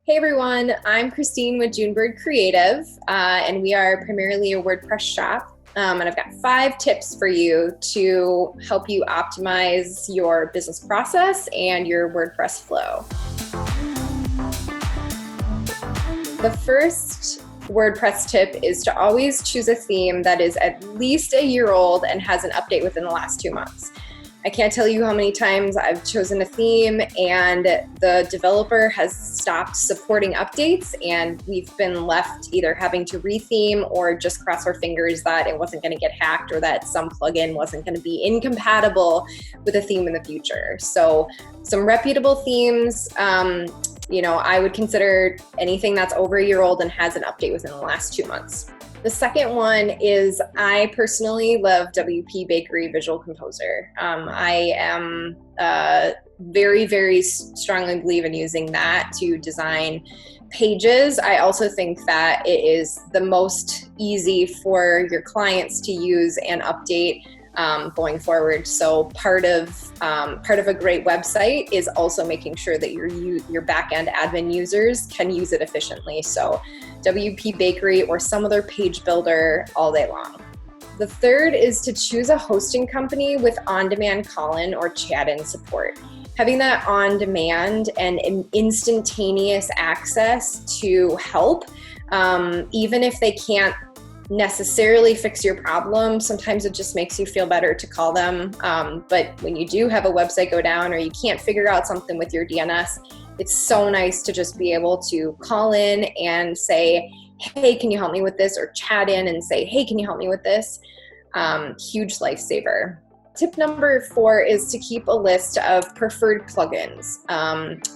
Hey everyone, I'm Christine with Junebird Creative, and we are primarily a WordPress shop. And I've got 5 tips for you to help you optimize your business process and your WordPress flow. The first WordPress tip is to always choose a theme that is at least a year old and has an update within the last 2 months. I can't tell you how many times I've chosen a theme and the developer has stopped supporting updates and we've been left either having to retheme or just cross our fingers that it wasn't going to get hacked or that some plugin wasn't going to be incompatible with a theme in the future. So some reputable themes, I would consider anything that's over a year old and has an update within the last 2 months. The second one is I personally love WPBakery Visual Composer. I am very, very strongly believe in using that to design pages. I also think that it is the most easy for your clients to use and update going forward. So part of a great website is also making sure that your backend admin users can use it efficiently. So WPBakery or some other page builder all day long. The third is to choose a hosting company with on-demand call-in or chat-in support. Having that on-demand and instantaneous access to help, even if they can't necessarily fix your problem, sometimes it just makes you feel better to call them. But when you do have a website go down or you can't figure out something with your DNS, it's so nice to just be able to call in and say, hey, can you help me with this? Or chat in and say, hey, can you help me with this? Huge lifesaver. Tip number 4 is to keep a list of preferred plugins.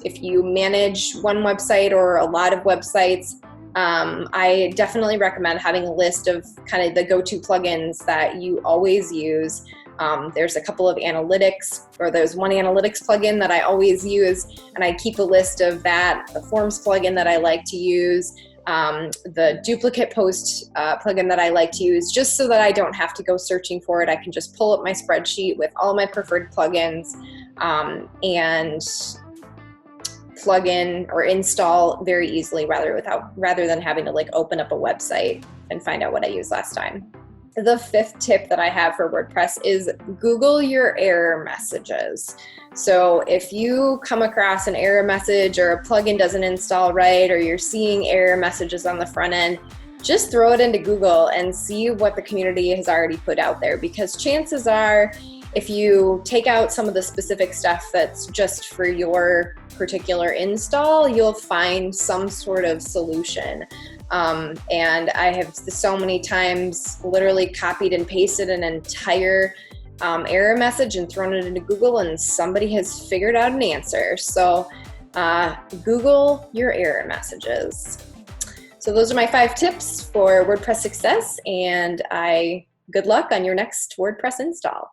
If you manage one website or a lot of websites, I definitely recommend having a list of kind of the go-to plugins that you always use. There's a couple of analytics, or there's one analytics plugin that I always use, and I keep a list of that, the forms plugin that I like to use, the duplicate post plugin that I like to use, just so that I don't have to go searching for it. I can just pull up my spreadsheet with all my preferred plugins and plug in or install very easily rather than having to open up a website and find out what I used last time. The 5th tip that I have for WordPress is Google your error messages. So if you come across an error message or a plugin doesn't install right, or you're seeing error messages on the front end, just throw it into Google and see what the community has already put out there, because chances are if you take out some of the specific stuff that's just for your particular install, you'll find some sort of solution. And I have so many times literally copied and pasted an entire error message and thrown it into Google, and somebody has figured out an answer. So Google your error messages. So those are my 5 tips for WordPress success, and good luck on your next WordPress install.